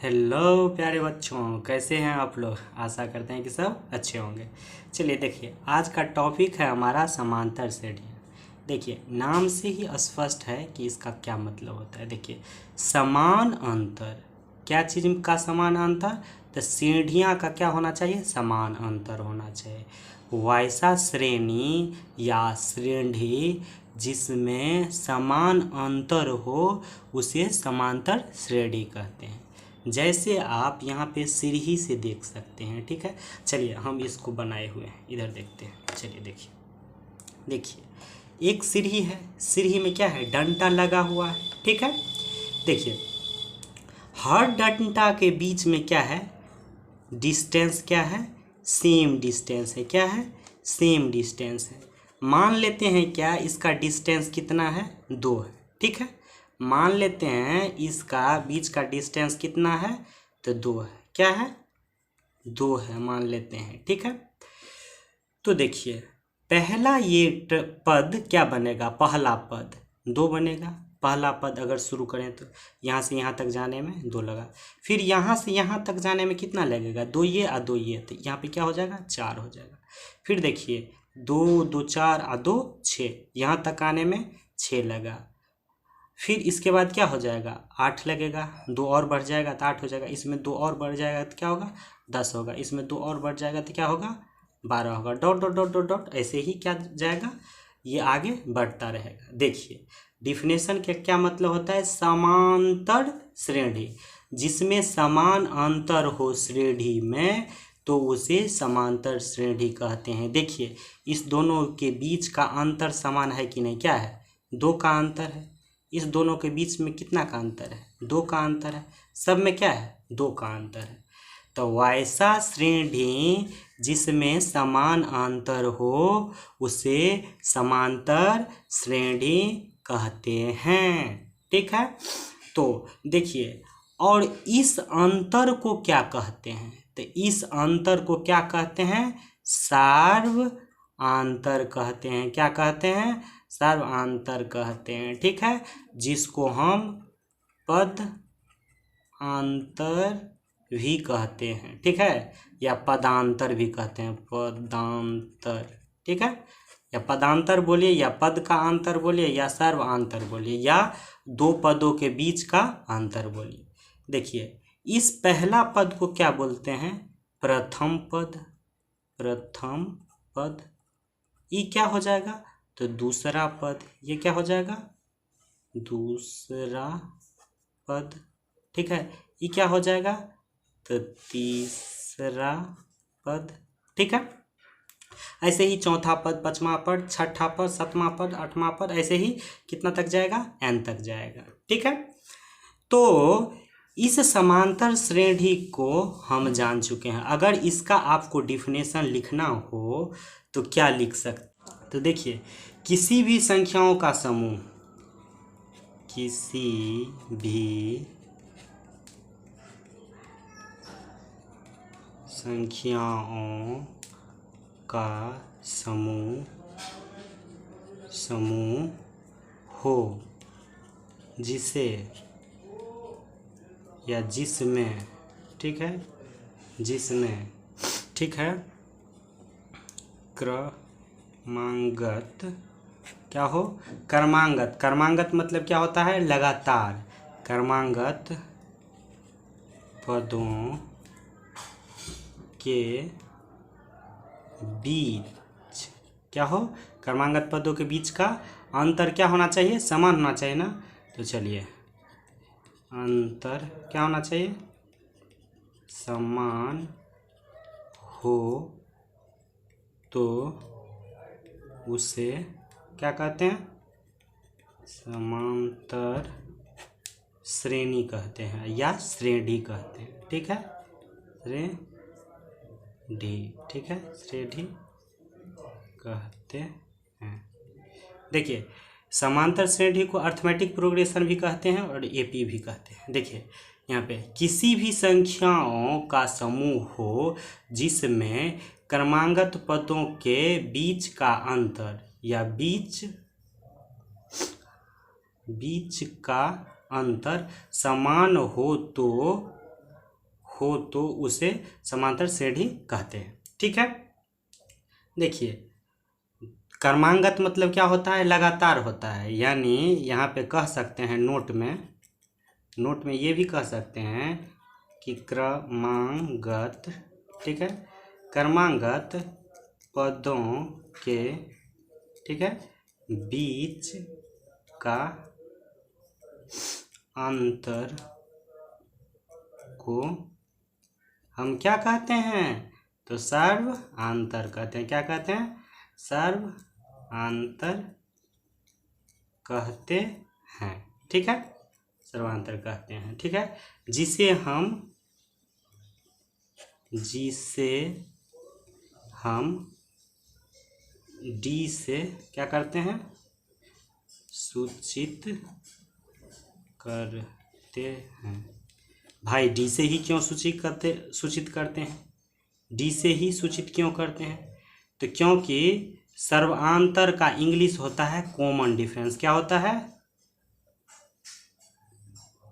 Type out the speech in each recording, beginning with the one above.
Hello प्यारे बच्चों, कैसे हैं आप लोग। आशा करते हैं कि सब अच्छे होंगे। चलिए देखिए, आज का टॉपिक है हमारा समांतर श्रेणियाँ। देखिए, नाम से ही स्पष्ट है कि इसका क्या मतलब होता है। देखिए, समान अंतर, क्या चीज़ का समान अंतर, तो श्रेणियाँ का क्या होना चाहिए, समान अंतर होना चाहिए। वैसा श्रेणी या श्रेणी जिसमें समान अंतर हो उसे समांतर श्रेणी कहते हैं। जैसे आप यहाँ पे सीढ़ी से देख सकते हैं, ठीक है। चलिए हम इसको बनाए हुए हैं, इधर देखते हैं। चलिए देखिए, देखिए एक सीढ़ी है, सीढ़ी में क्या है, डंडा लगा हुआ है, ठीक है। देखिए हर डंडा के बीच में क्या है, डिस्टेंस क्या है, सेम डिस्टेंस है। क्या है, सेम डिस्टेंस है। मान लेते हैं क्या, इसका डिस्टेंस कितना है, 2 है, ठीक है। मान लेते हैं इसका बीच का डिस्टेंस कितना है, तो 2 है। क्या है, 2 है, मान लेते हैं, ठीक है। तो देखिए पहला ये पद क्या बनेगा, पहला पद 2 बनेगा। पहला पद अगर शुरू करें तो यहाँ से यहाँ तक जाने में 2 लगा, फिर यहाँ से यहाँ तक जाने में कितना लगेगा, 2 ये और 2 ये, तो यहाँ पे क्या हो जाएगा, 4 हो जाएगा। फिर देखिए 2 2 4 और 2 6, यहाँ तक आने में 6 लगा। फिर इसके बाद क्या हो जाएगा, 8 लगेगा, 2 और बढ़ जाएगा तो 8 हो जाएगा। इसमें 2 और बढ़ जाएगा तो क्या होगा, 10 होगा। इसमें 2 और बढ़ जाएगा तो क्या होगा, 12 होगा। Dot dot dot dot dot ऐसे ही क्या जाएगा, ये आगे बढ़ता रहेगा। देखिए डिफिनेशन के क्या मतलब होता है, समांतर श्रेणी जिसमें समान अंतर हो श्रेणी में तो उसे समांतर श्रेणी कहते हैं। देखिए इस दोनों के बीच का अंतर समान है कि नहीं, क्या है, 2 का अंतर है। इस दोनों के बीच में कितना का अंतर है, 2 का अंतर है। सब में क्या है, 2 का अंतर है। तो वैसा श्रेणी जिसमें समान अंतर हो उसे समांतर श्रेणी कहते हैं, ठीक है। तो देखिए, और इस अंतर को क्या कहते हैं, तो इस अंतर को क्या कहते हैं, सार्वआंतर कहते हैं। क्या कहते हैं, सार्वआंतर कहते हैं, ठीक है। जिसको हम पद अंतर भी कहते हैं, ठीक है, या पदांतर भी कहते हैं, पदांतर, ठीक है। या पदांतर बोलिए, या पद का अंतर बोलिए, या सर्वांतर बोलिए, या 2 पदों के बीच का अंतर बोलिए। देखिए इस पहला पद को क्या बोलते हैं, प्रथम पद। प्रथम पद, ये क्या हो जाएगा, तो दूसरा पद। ये क्या हो जाएगा, दूसरा पद, ठीक है। ये क्या हो जाएगा, तो तीसरा पद, ठीक है। ऐसे ही चौथा पद, पांचवा पद, छठा पद, सातवां पद, आठवां पद, ऐसे ही कितना तक जाएगा, n तक जाएगा, ठीक है। तो इस समांतर श्रेणी को हम जान चुके हैं। अगर इसका आपको डिफिनेशन लिखना हो तो क्या लिख सकते, तो देखिए किसी भी संख्याओं का समूह, किसी भी संख्याओं का समूह हो जिसे या जिसमें, ठीक है, जिसमें, ठीक है, क्रमांगत क्या हो, क्रमांगत। क्रमांगत मतलब क्या होता है, लगातार। क्रमांगत पदों के बीच क्या हो, क्रमांगत पदों के बीच का अंतर क्या होना चाहिए, समान होना चाहिए ना। तो चलिए अंतर क्या होना चाहिए, समान हो तो उसे क्या कहते हैं, समांतर श्रेणी कहते हैं या श्रेणी कहते हैं, ठीक है, श्रेणी, ठीक है, श्रेणी कहते हैं। देखिए समांतर श्रेणी को अर्थमेटिक प्रोग्रेशन भी कहते हैं और एपी भी कहते हैं। देखिए यहाँ पे किसी भी संख्याओं का समूह हो जिसमें क्रमांगत पदों के बीच का अंतर या बीच का अंतर समान हो तो हो तो उसे समांतर श्रेणी कहते हैं। ठीक है, देखिए क्रमांगत मतलब क्या होता है, लगातार होता है। यानी यहाँ पे कह सकते हैं नोट में ये भी कह सकते हैं कि क्रमांगत, ठीक है, क्रमांगत पदों के, ठीक है, बीच का अंतर को हम क्या कहते हैं, तो सर्वांतर कहते हैं। क्या कहते हैं, सर्वांतर कहते हैं। ठीक है, सर्वांतर कहते हैं। ठीक है, जिसे हम डी से क्या करते हैं, सूचित करते हैं। भाई डी से ही क्यों सूचित करते हैं, डी से ही सूचित क्यों करते हैं, तो क्योंकि सर्वांतर का इंग्लिश होता है कॉमन डिफरेंस। क्या होता है,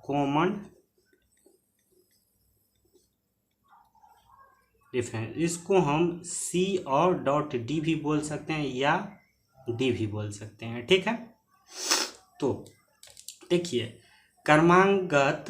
कॉमन डिफरेंस। इसको हम सी और डॉट डी भी बोल सकते हैं या डी भी बोल सकते हैं। ठीक है, तो देखिए क्रमांगत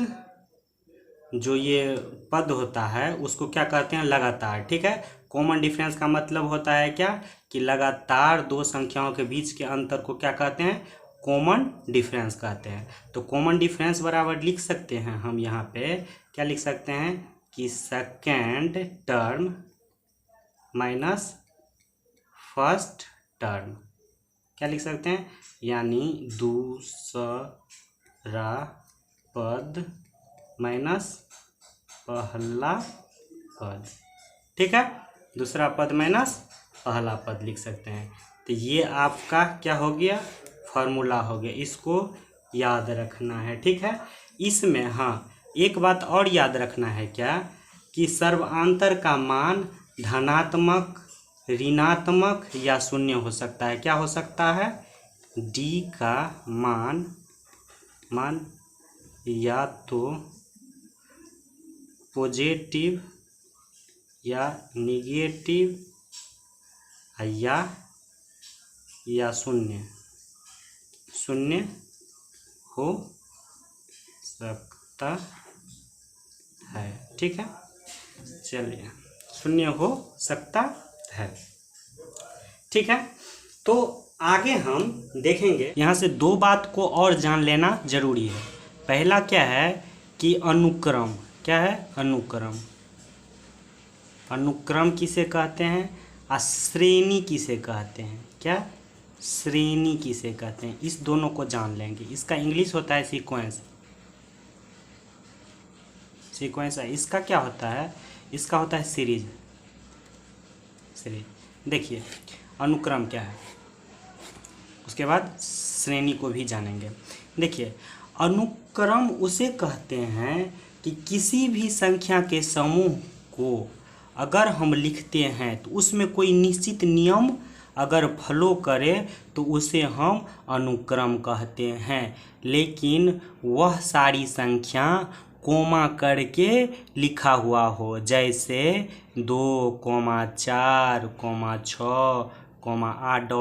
जो ये पद होता है उसको क्या कहते हैं, लगातार। ठीक है, कॉमन डिफरेंस का मतलब होता है क्या, कि लगातार दो संख्याओं के बीच के अंतर को क्या कहते हैं, कॉमन डिफरेंस कहते हैं। तो कॉमन डिफरेंस बराबर लिख सकते हैं हम यहाँ पे, क्या लिख सकते हैं कि second term minus first term. क्या लिख सकते हैं, यानी दूसरा पद माइनस पहला पद। ठीक है, दूसरा पद माइनस पहला पद लिख सकते हैं। तो ये आपका क्या हो गया, फॉर्मूला हो गया, इसको याद रखना है। ठीक है, इसमें हाँ एक बात और याद रखना है, क्या कि सर्वांतर का मान धनात्मक, ऋणात्मक या शून्य हो सकता है। क्या हो सकता है, डी का मान या तो पॉजिटिव या निगेटिव या शून्य हो सकता है। ठीक है, चलिए शून्य हो सकता है। ठीक है, तो आगे हम देखेंगे, यहाँ से दो बात को और जान लेना जरूरी है। पहला क्या है कि अनुक्रम। क्या है, अनुक्रम किसे कहते हैं, और श्रेणी किसे कहते हैं। क्या, श्रेणी किसे कहते हैं, इस दोनों को जान लेंगे। इसका इंग्लिश होता है सीक्वेंस है। इसका क्या होता है, इसका होता है सीरीज। देखिए अनुक्रम क्या है, उसके बाद श्रेणी को भी जानेंगे। देखिए अनुक्रम उसे कहते हैं कि किसी भी संख्या के समूह को अगर हम लिखते हैं तो उसमें कोई निश्चित नियम अगर फॉलो करे तो उसे हम अनुक्रम कहते हैं। लेकिन वह सारी संख्या कोमा करके लिखा हुआ हो, जैसे 2, 4, 6, 8 ...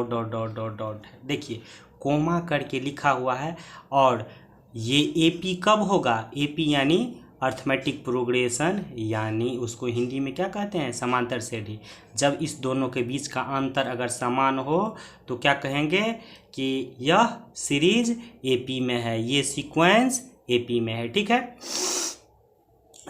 देखिए कोमा करके लिखा हुआ है। और ये एपी कब होगा, एपी यानी अर्थमेटिक प्रोग्रेशन, यानी उसको हिंदी में क्या कहते हैं, समांतर श्रेणी। जब इस दोनों के बीच का अंतर अगर समान हो तो क्या कहेंगे कि यह सीरीज एपी में है, ये सीक्वेंस एपी में है। ठीक है,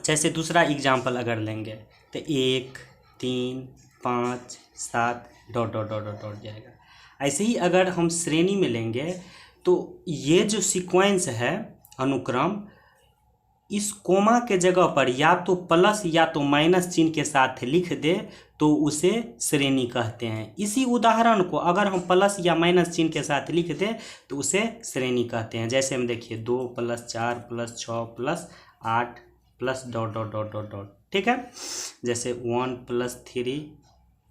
जैसे दूसरा एग्जाम्पल अगर लेंगे तो 1, 3, 5, 7 ... जाएगा। ऐसे ही अगर हम श्रेणी में लेंगे तो ये जो सीक्वेंस है अनुक्रम, इस कोमा के जगह पर या तो प्लस या तो माइनस चिन्ह के साथ लिख दे तो उसे श्रेणी कहते हैं। इसी उदाहरण को अगर हम प्लस या माइनस चिन्ह के साथ लिख दे तो उसे श्रेणी कहते हैं। जैसे हम देखिए 2 + 4 + 6 + 8 + ... ठीक है, जैसे 1 + 3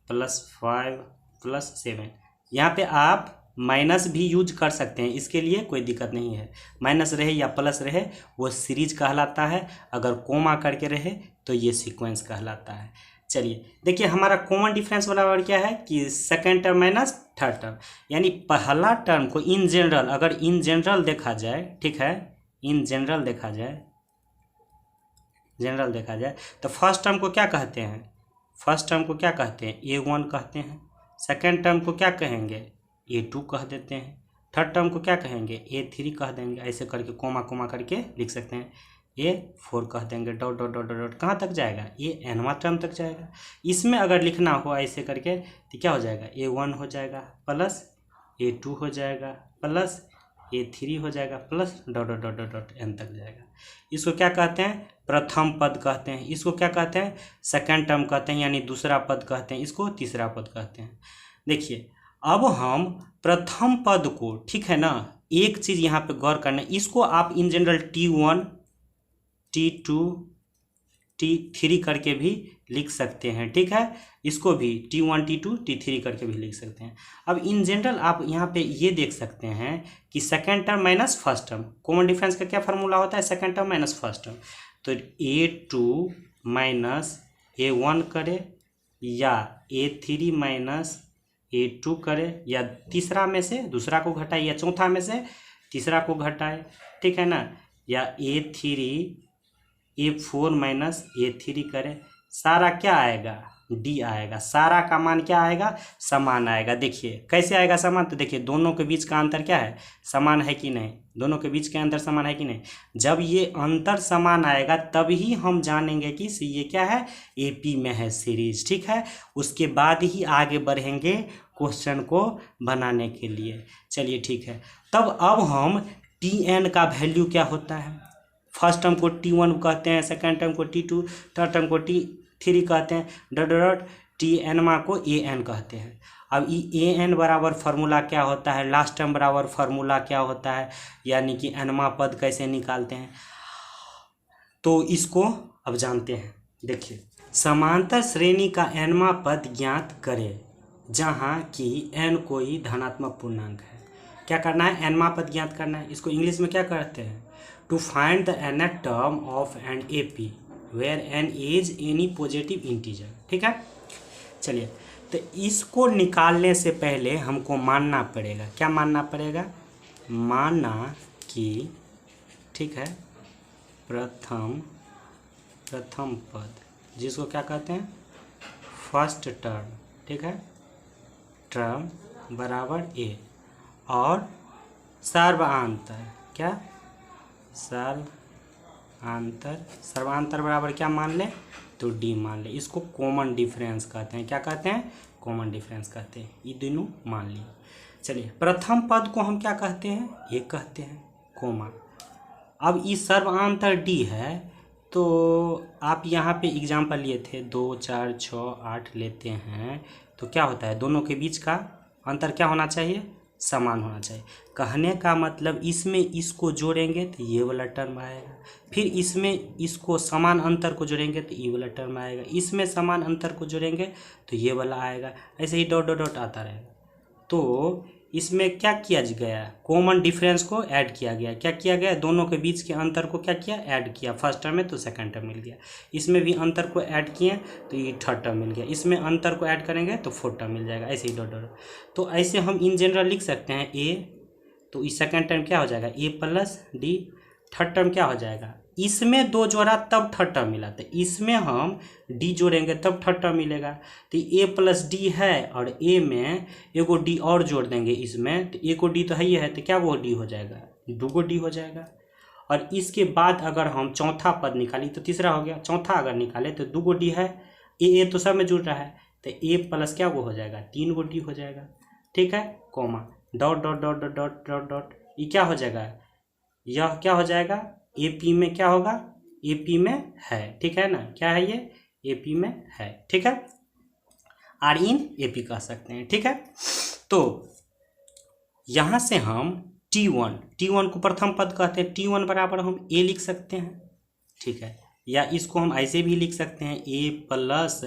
+ 5 + 7। यहाँ पे आप माइनस भी यूज कर सकते हैं, इसके लिए कोई दिक्कत नहीं है। माइनस रहे या प्लस रहे वो सीरीज कहलाता है, अगर कोमा करके रहे तो ये सीक्वेंस कहलाता है। चलिए देखिए, हमारा कॉमन डिफरेंस वाला वर्ड क्या है कि second term minus third term, यानी पहला टर्म को इन जनरल, अगर इन जनरल देखा जाए, ठीक है, इन जनरल देखा जाए, जनरल देखा जाए तो फर्स्ट टर्म को क्या कहते हैं, फर्स्ट टर्म को क्या कहते हैं, A1 कहते हैं। सेकेंड टर्म को क्या कहेंगे, A2 कह देते हैं। थर्ड टर्म को क्या कहेंगे, A3 कह देंगे। ऐसे करके कोमा कोमा करके लिख सकते हैं। A4 कह देंगे, डॉट डॉट डॉट डॉट कहाँ तक जाएगा, ये nवां टर्म तक जाएगा। इसमें अगर लिखना हो ऐसे करके तो क्या हो जाएगा, A1 हो जाएगा प्लस A2 हो जाएगा प्लस A3 हो जाएगा plus dot dot dot dot n तक जाएगा। इसको क्या कहते हैं, प्रथम पद कहते हैं। इसको क्या कहते हैं, सेकंड टर्म कहते हैं, यानी दूसरा पद कहते हैं। इसको तीसरा पद कहते हैं। देखिए अब हम प्रथम पद को, ठीक है ना, एक चीज़ यहाँ पे गौर करना है, इसको आप in general T1 T2 T3 करके भी लिख सकते हैं, ठीक है। इसको भी T1 T2 T3 करके भी लिख सकते हैं। अब इन जनरल आप यहाँ पे ये देख सकते हैं कि second term minus first term, common difference का क्या फार्मूला होता है, second term minus first term. तो A2 माइनस A1 करे या A3 माइनस A2 करे, या तीसरा में से दूसरा को घटाए या चौथा में से तीसरा को घटाए, ठीक है ना, या A4 माइनस A3 करे। सारा क्या आएगा, D आएगा। सारा का मान क्या आएगा, समान आएगा। देखिए कैसे आएगा समान, तो देखिए दोनों के बीच का अंतर क्या है, समान है कि नहीं, दोनों के बीच के अंतर समान है कि नहीं। जब ये अंतर समान आएगा तभी हम जानेंगे कि ये क्या है, AP में है सीरीज, ठीक है। उसके बाद ही आगे बढ़ेंगे क्वेश्चन को बनाने के लिए। चलिए ठीक है, तब अब हम Tn का वैल्यू क्या होता है, फर्स्ट टर्म को T1 कहते हैं, सेकेंड टर्म को T2, थर्ड टर्म को T3 कहते हैं, डॉट डॉट Tn को An कहते हैं। अब ये An बराबर फार्मूला क्या होता है, लास्ट टर्म बराबर फार्मूला क्या होता है, यानी कि nवां पद कैसे निकालते हैं, तो इसको अब जानते हैं। देखिए, समांतर श्रेणी का nवां पद ज्ञात करें जहाँ कि n कोई धनात्मक पूर्णांक है। क्या करना है, nवां पद ज्ञात करना है। इसको इंग्लिश में क्या करते हैं, to find the nth term of an AP where n is any positive integer, ठीक है। चलिए, तो इसको निकालने से पहले हमको मानना पड़ेगा, क्या मानना पड़ेगा, माना कि, ठीक है, प्रथम पद जिसको क्या कहते हैं, फर्स्ट टर्म, ठीक है, टर्म बराबर A, और सर्वांतर, क्या, सर्वांतर बराबर क्या मान ले, तो D मान ले। इसको कॉमन डिफरेंस कहते हैं, क्या कहते हैं, कॉमन डिफरेंस कहते हैं। ये दोनों मान लिए। चलिए, प्रथम पद को हम क्या कहते हैं, ये कहते हैं कोमा। अब ये सर्वांतर D है, तो आप यहाँ पे एग्जाम्पल लिए थे 2 4 6 8 लेते हैं, तो क्या होता है, दोनों के बीच का अंतर क्या होना चाहिए, समान होना चाहिए। कहने का मतलब इसमें इसको जोड़ेंगे तो ये वाला टर्म आएगा, फिर इसमें इसको समान अंतर को जोड़ेंगे तो ये वाला टर्म आएगा, इसमें समान अंतर को जोड़ेंगे तो ये वाला आएगा, ऐसे ही डॉट डॉट डॉट आता रहेगा। तो इसमें क्या किया गया, कॉमन डिफरेंस को ऐड किया गया। क्या किया गया, दोनों के बीच के अंतर को क्या किया, ऐड किया। फर्स्ट टर्म में तो सेकंड टर्म मिल गया, इसमें भी अंतर को ऐड किए तो ये थर्ड टर्म मिल गया, इसमें अंतर को ऐड करेंगे तो फोर्थ टर्म मिल जाएगा, ऐसे ही डॉट डॉट। तो ऐसे हम इन जनरल लिख सकते हैं A, तो इस सेकंड टर्म क्या हो जाएगा, A plus D। Third term क्या हो जाएगा, इसमें 2 जोड़ा तब थर्ड टर्म मिला, तो इसमें हम D जोड़ेंगे तब थर्ड टर्म मिलेगा। तो A प्लस D है और A में एगो D और जोड़ देंगे इसमें, तो एक D तो है ही है, तो क्या वो D हो जाएगा, 2 D हो जाएगा। और इसके बाद अगर हम चौथा पद निकाली तो तीसरा हो गया, चौथा अगर निकाले तो 2 D है, A तो सब में जुड़ रहा है, तो A प्लस क्या वो हो जाएगा, 3 D हो जाएगा, ठीक है, comma dot dot dot dot dot dot dot. ये क्या हो जाएगा, यह क्या हो जाएगा, AP में क्या होगा, AP में है, ठीक है ना, क्या है ये, AP में है, ठीक है, R इन AP कह सकते हैं, ठीक है। तो यहाँ से हम T1 को प्रथम पद कहते हैं, T1 बराबर हम A लिख सकते हैं, ठीक है, या इसको हम ऐसे भी लिख सकते हैं A plus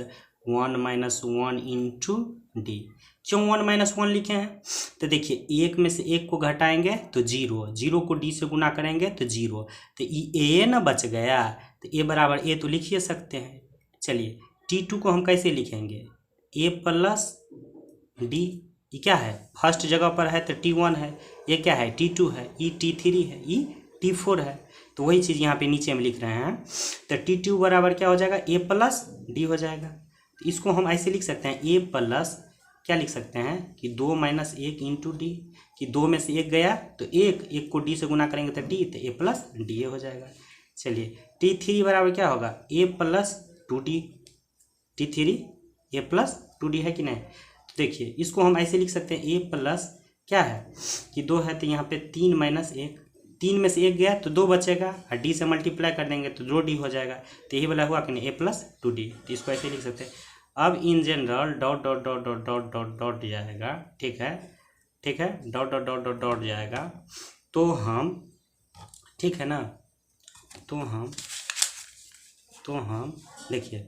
1 minus 1 into D। क्यों 1 माइनस 1 लिखे हैं? तो देखिए 1 में से 1 को घटाएंगे तो 0, 0 को d से गुना करेंगे तो 0, तो ए ना बच गया, तो ए बराबर ए तो लिख ही सकते हैं। चलिए T2 को हम कैसे लिखेंगे? a प्लस डी, ये क्या है? फर्स्ट जगह पर है तो T1 है, ये क्या है? T2 है, ई T3 है, ई T4 है, तो वही चीज़ यहाँ पे नीचे में लिख रहे हैं। तो T2 बराबर क्या हो जाएगा? a प्लस डी हो जाएगा। तो इसको हम ऐसे लिख सकते हैं a प्लस क्या लिख सकते हैं कि 2 माइनस 1 इंटू डी, कि 2 में से 1 गया तो 1 को d से गुना करेंगे तो d, तो a प्लस डी हो जाएगा। चलिए T3 बराबर क्या होगा? a plus 2d, T3 a plus 2d है कि नहीं? तो देखिए इसको हम ऐसे लिख सकते हैं a प्लस क्या है कि 2 है, तो यहाँ पे 3 माइनस 1, 3 में से 1 गया तो 2 बचेगा, और d से मल्टीप्लाई कर देंगे तो 2d हो जाएगा, तो यही वाला हुआ कि नहीं? a प्लस 2d, तो इसको ऐसे लिख सकते हैं। अब in general dot dot dot dot dot dot dot जाएगा, ठीक है, ठीक है, dot dot dot dot dot जाएगा, तो हम, ठीक है ना, तो हम देखिए,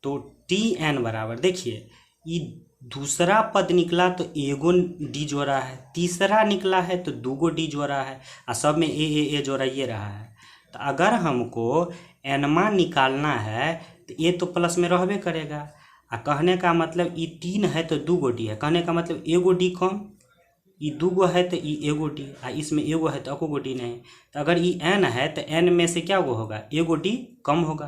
तो Tn बराबर, देखिए ये दूसरा पद निकला तो एगो डी जोड़ा है, तीसरा निकला है तो दूगो डी जोड़ा है, और सब में ए जोड़ा ये रहा है। तो अगर हमको एनमा निकालना है तो ये तो प्लस में रहबे करेगा, आ कहने का मतलब ये 3 है तो दूगो डी है, कहने का मतलब एगो डी कम, ये दूगो है तो ये एगो डी, आ इसमें एगो है तो अकोगो डी नहीं। तो अगर ये n है तो n में से क्या वो होगा? एगो डी कम होगा,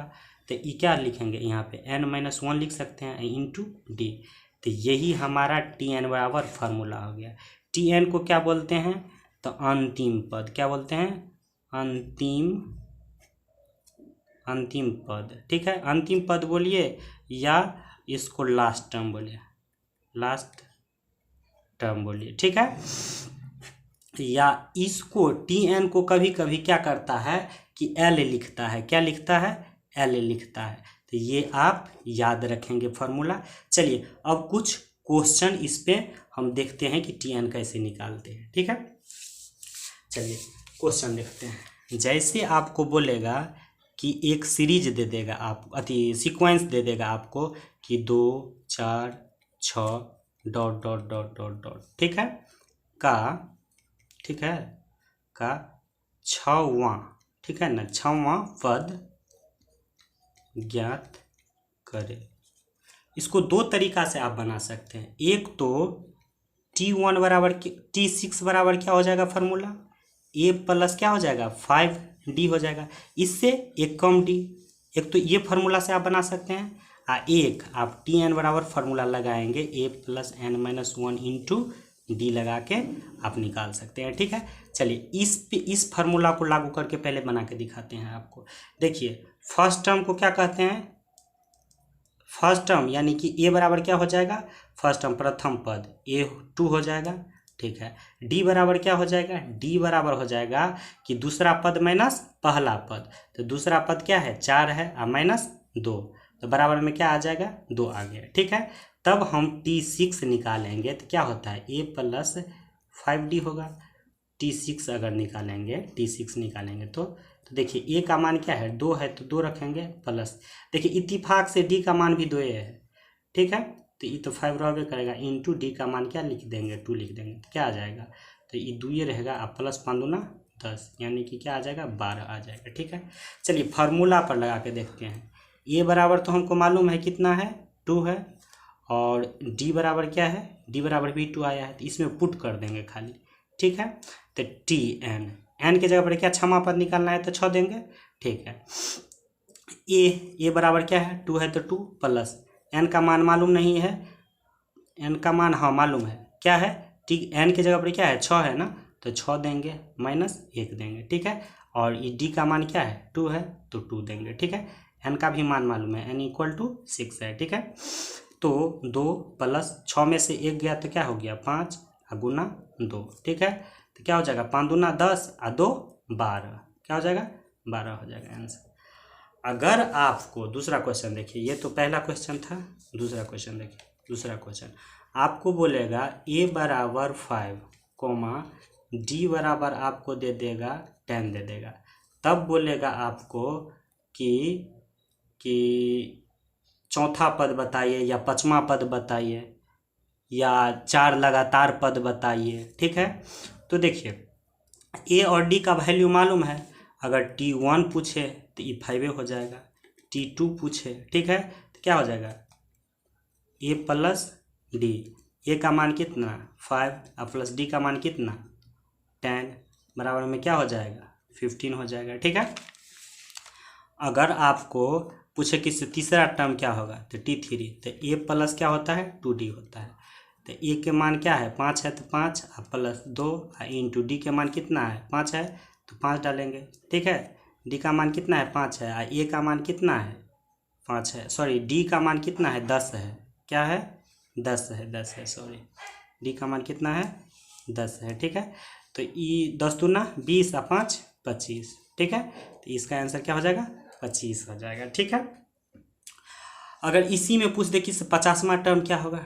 तो ये क्या लिखेंगे यहाँ पे? n माइनस 1 लिख सकते हैं इंटू डी। तो यही हमारा Tn बराबर फार्मूला हो गया। Tn को क्या बोलते हैं? तो अंतिम पद, क्या बोलते हैं? अंतिम पद, ठीक है, अंतिम पद बोलिए, या इसको लास्ट टर्म बोलिए, लास्ट टर्म बोलिए, ठीक है। या इसको Tn को कभी कभी क्या करता है कि L लिखता है, क्या लिखता है? L लिखता है। तो ये आप याद रखेंगे फार्मूला। चलिए अब कुछ क्वेश्चन इस पे हम देखते हैं कि Tn कैसे निकालते हैं, ठीक है। चलिए क्वेश्चन देखते हैं। जैसे आपको बोलेगा कि एक सीरीज दे देगा, आप सीक्वेंस दे देगा आपको कि 2 4 6 dot dot dot dot dot, ठीक है, ठीक है, का 6वां, ठीक है ना, 6वां पद ज्ञात करें। इसको दो तरीका से आप बना सकते हैं। एक तो T1 बराबर T6 बराबर क्या हो जाएगा फार्मूला? a प्लस क्या हो जाएगा? 5d हो जाएगा, इससे एक कम d। एक तो ये फार्मूला से आप बना सकते हैं, एक आप Tn बराबर फार्मूला लगाएंगे a plus n minus 1 into D लगा के आप निकाल सकते हैं, ठीक है। चलिए इस फार्मूला को लागू करके पहले बना के दिखाते हैं आपको। देखिए फर्स्ट टर्म को क्या कहते हैं? फर्स्ट टर्म यानी कि a बराबर क्या हो जाएगा? फर्स्ट टर्म प्रथम पद a2 हो जाएगा, ठीक है। d बराबर क्या हो जाएगा? d बराबर हो जाएगा कि दूसरा पद माइनस पहला पद, तो दूसरा पद क्या है? 4 है, और माइनस 2, तो बराबर में क्या आ जाएगा? 2 आ गया, ठीक है। तब हम T6 निकालेंगे तो क्या होता है? a प्लस 5d होगा। T6 अगर निकालेंगे, T6 निकालेंगे तो देखिए a का मान क्या है? 2 है, तो 2 रखेंगे प्लस, देखिए इत्तेफाक से d का मान भी 2 है, ठीक है, तो ये तो 5 रहबे करेगा, इंटू डी का मान क्या लिख देंगे? 2 लिख देंगे, तो क्या आ जाएगा? तो ये 2 रहेगा, अब प्लस 5 दूना 10, यानी कि क्या आ जाएगा? 12 आ जाएगा, ठीक है। चलिए फार्मूला पर लगा के देखते हैं। a बराबर तो हमको मालूम है कितना है? 2 है, और d बराबर क्या है? d बराबर भी 2 आया है, तो इसमें पुट कर देंगे खाली, ठीक है। तो Tn, n के जगह पर क्या 6वां पद निकालना है तो 6 देंगे, ठीक है। a बराबर क्या है? 2 है, तो 2 प्लस n का मान मालूम नहीं है, n का मान हाँ मालूम है, क्या है? ठीक, n के जगह पर क्या है? 6 है ना, तो 6 देंगे, माइनस 1 देंगे, ठीक है। और ये d का मान क्या है? 2 है, तो 2 देंगे, ठीक है। n का भी मान मालूम है, n इक्वल टू 6 है, ठीक है। तो 2 प्लस 6 में से 1 गया तो क्या हो गया? 5 गुना 2, ठीक है। तो क्या हो जाएगा? 5 दूना 10 और 2 12, क्या हो जाएगा? 12 हो जाएगा आंसर। अगर आपको दूसरा क्वेश्चन देखिए, ये तो पहला क्वेश्चन था, दूसरा क्वेश्चन देखिए। दूसरा क्वेश्चन आपको बोलेगा a बराबर 5 कोमा d बराबर आपको दे देगा 10 दे देगा, तब बोलेगा आपको कि चौथा पद बताइए या 5वां पद बताइए, या 4 लगातार पद बताइए। ठीक है, तो देखिए ए और डी का वैल्यू मालूम है। अगर T1 पूछे तो ये 5 हो जाएगा, T2 पूछे, ठीक है, तो क्या हो जाएगा ए प्लस डी। ए का मान कितना 5 और प्लस डी का मान कितना 10, बराबर में क्या हो जाएगा 15 हो जाएगा। ठीक है, अगर आपको पूछे कि तीसरा टर्म क्या होगा तो T3, तो ए प्लस क्या होता है 2D होता है। तो ए के मान क्या है 5 है तो 5 और प्लस 2 इंटू डी के मान कितना है 5 है तो 5 डालेंगे। ठीक है, डी का मान कितना है 5 है और ए का मान कितना है 5 है, सॉरी डी का मान कितना है 10 है, क्या है 10 है, सॉरी डी का मान कितना है 10 है। ठीक है, तो ई 10 दूना 20 और 5 25। ठीक है, तो इसका आंसर क्या हो जाएगा 25 हो जाएगा। ठीक है, अगर इसी में पूछ दे कि 50वां टर्म क्या होगा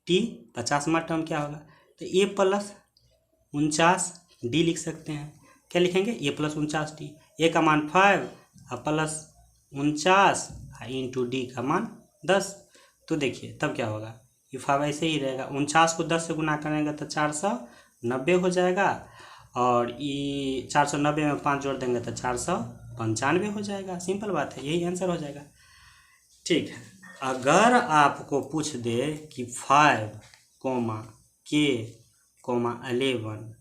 टी, 50वां टर्म क्या होगा तो ए प्लस 49 डी लिख सकते हैं। क्या लिखेंगे ए प्लस 49 डी, ए का मान 5 और प्लस 49 इंटू डी का मान 10। तो देखिए तब क्या होगा ये 5 ऐसे ही रहेगा, 49 को 10 से गुना करेंगे तो 490 हो जाएगा और ये 490 में 5 जोड़ देंगे तो 495 हो जाएगा। सिंपल बात है, यही आंसर हो जाएगा। ठीक है, अगर आपको पूछ दे कि 5, K, 11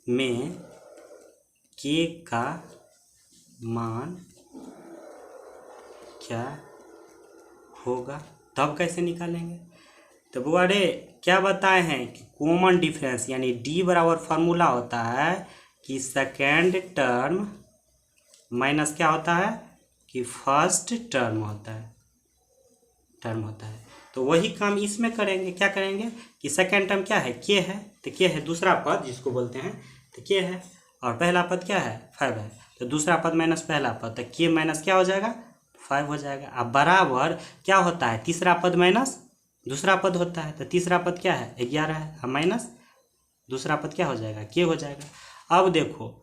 में K का मान क्या होगा तब कैसे निकालेंगे। तो बुआरे क्या बताए हैं कि कॉमन डिफरेंस यानी डी बराबर फार्मूला होता है कि सेकेंड टर्म माइनस क्या होता है कि फर्स्ट टर्म होता है, तो वही काम इसमें करेंगे। क्या करेंगे कि सेकेंड टर्म क्या है के है, तो के है दूसरा पद जिसको बोलते हैं तो के है, और पहला पद क्या है 5 है, तो दूसरा पद माइनस पहला पद तो के माइनस क्या हो जाएगा 5 हो जाएगा। अब बराबर क्या होता है तीसरा पद माइनस दूसरा पद होता है, तो तीसरा पद क्या है 11 है, अब माइनस दूसरा पद क्या हो जाएगा के हो जाएगा। अब देखो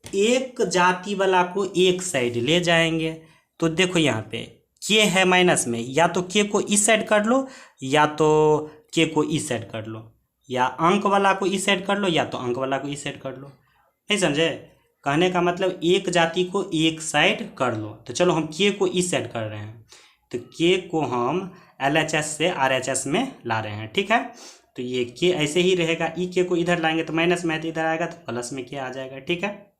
एक जाति वाला को एक साइड ले जाएंगे, तो देखो यहाँ पे के है माइनस में, या तो के को इस साइड कर लो या तो के को इस साइड कर लो, या अंक वाला को इस साइड कर लो या तो अंक वाला को इस साइड कर लो। नहीं समझे, कहने का मतलब एक जाति को एक साइड कर लो। तो चलो हम के को इस साइड कर रहे हैं, तो के को हम LHS से RHS में ला रहे हैं। ठीक है, तो ये के ऐसे ही रहेगा, ई के को इधर लाएंगे तो माइनस में है तो इधर आएगा तो प्लस में के आ जाएगा। ठीक है,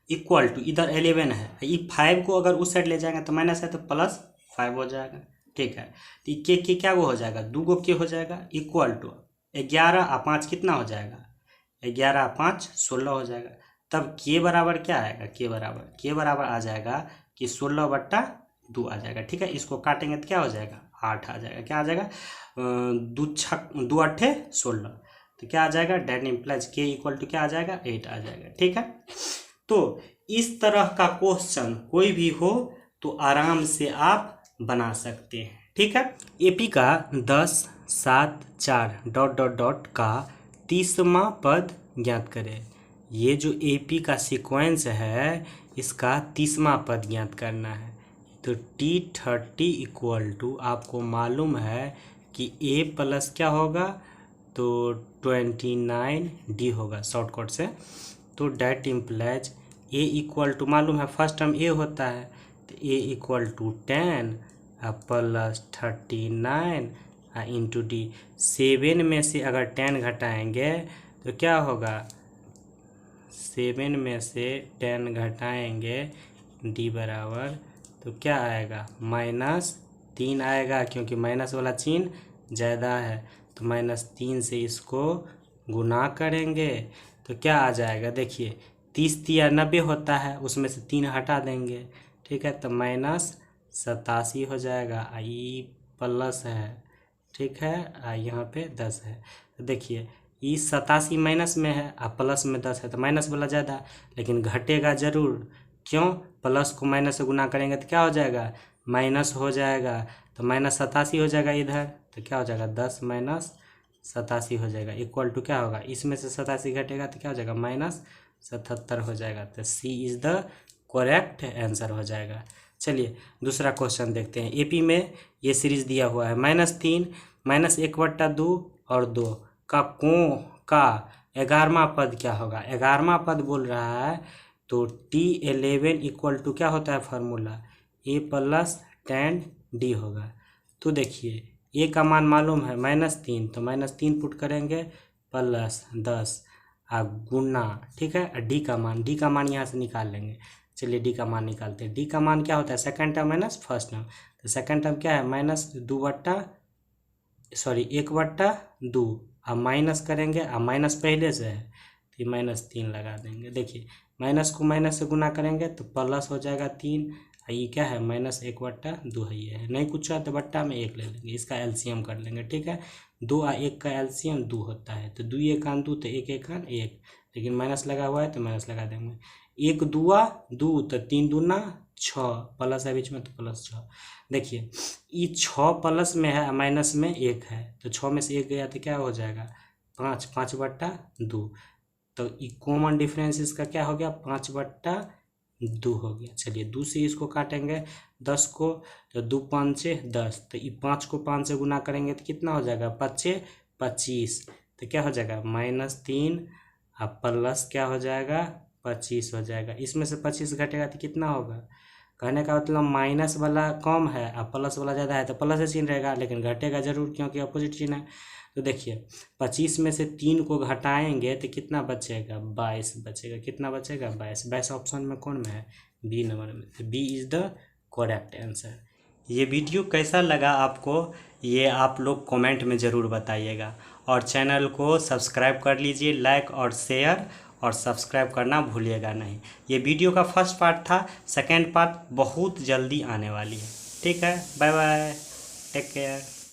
इक्वल टू इधर 11 है, ये 5 को अगर उस साइड ले जाएंगे तो माइनस है तो प्लस 5 हो जाएगा। ठीक है, तो के क्या वो हो जाएगा 2 गो के हो जाएगा, इक्वल टू 11 और 5 कितना हो जाएगा 11 और 5 16 हो जाएगा। तब के बराबर क्या आएगा के बराबर आ जाएगा कि 16/2 आ जाएगा। ठीक है, इसको काटेंगे तो क्या हो जाएगा 8 आ जाएगा। क्या आ जाएगा 2 8 16, तो क्या आ जाएगा डेट इम्प्लाइज के इक्वल टू क्या आ जाएगा 8 आ जाएगा। ठीक है, तो इस तरह का क्वेश्चन कोई भी हो तो आराम से आप बना सकते हैं। ठीक है, एपी का 10 7 4 ... का 30वां पद ज्ञात करें। ये जो एपी का सीक्वेंस है इसका 30वां पद ज्ञात करना है। तो T30 इक्वल टू आपको मालूम है कि ए प्लस क्या होगा तो 29D होगा शॉर्टकट से। तो that implies a equal to मालूम है फर्स्ट टर्म ए होता है, तो a equal to 10 plus 39 into d. 7 में से अगर 10 घटाएंगे तो क्या होगा 7 में से 10 घटाएंगे डी बराबर तो क्या आएगा -3 आएगा, क्योंकि माइनस वाला चिन्ह ज़्यादा है तो -3 से इसको गुना करेंगे तो क्या आ जाएगा देखिए 30 या 90 होता है, उसमें से 3 हटा देंगे। ठीक है, तो -87 हो जाएगा। ई प्लस है, ठीक है, यहाँ पे 10 है। तो देखिए ई 87 माइनस में है और प्लस में 10 है, तो माइनस वाला ज़्यादा लेकिन घटेगा ज़रूर। क्यों, प्लस को माइनस से गुना करेंगे तो क्या हो जाएगा माइनस हो जाएगा, तो -87 हो जाएगा इधर, तो क्या हो जाएगा 10 - 87 हो जाएगा इक्वल टू क्या होगा इसमें से 87 घटेगा तो क्या हो जाएगा -77 हो जाएगा। तो सी इज़ द करेक्ट आंसर हो जाएगा। चलिए दूसरा क्वेश्चन देखते हैं। एपी में ये सीरीज दिया हुआ है -3 -1/2 और 2 का कोण का 11वां पद क्या होगा। 11वां पद बोल रहा है तो T11 इक्वल टू क्या होता है फार्मूला, A + tan D होगा। तो देखिए A का मान मालूम है -3, तो -3 पुट करेंगे +10 गुना, ठीक है। डी का मान यहाँ से निकाल लेंगे। चलिए डी का मान निकालते हैं। डी का मान क्या होता है, second term minus first term, तो सेकंड टर्म क्या है -1/2 अब माइनस करेंगे, अब माइनस पहले से है तो -3 लगा देंगे। देखिए माइनस को माइनस से गुना करेंगे तो प्लस हो जाएगा 3, ये क्या है -1/2 है, ये है नहीं कुछ है तो बट्टा में 1 ले लेंगे, इसका एलसीएम कर लेंगे, ठीक है। 2 और 1 का एलसीएम 2 होता है, तो 2 1 2 तो 1 1 1, लेकिन माइनस लगा हुआ है तो माइनस लगा देंगे। 1 2 2 तो 3 दूना 6, प्लस है बीच में तो +6। देखिए ये 6 प्लस में है माइनस में 1 है, तो 6 में से 1 गया तो क्या हो जाएगा 5, 5/2, तो ये कॉमन डिफरेंस इसका क्या हो गया 5/2 हो गया। चलिए 2 से इसको काटेंगे 10 को, तो 2 5 10, तो ये 5 को 5 से गुना करेंगे तो कितना हो जाएगा 5 25, तो क्या हो जाएगा -3 अब प्लस क्या हो जाएगा 25 हो जाएगा। इसमें से 25 घटेगा तो कितना होगा, कहने का मतलब माइनस वाला कम है और प्लस वाला ज़्यादा है तो प्लस से चिन्ह रहेगा, लेकिन घटेगा जरूर क्योंकि अपोजिट चिन्ह है। तो देखिए 25 में से 3 को घटाएंगे तो कितना बचेगा 22 बचेगा, कितना बचेगा 22। 22 ऑप्शन में कौन में है, बी नंबर में, तो B is the correct answer. ये वीडियो कैसा लगा आपको, ये आप लोग कमेंट में ज़रूर बताइएगा, और चैनल को सब्सक्राइब कर लीजिए, लाइक और शेयर और सब्सक्राइब करना भूलिएगा नहीं। ये वीडियो का फर्स्ट पार्ट था, सेकेंड पार्ट बहुत जल्दी आने वाली है, ठीक है। Bye bye, take care.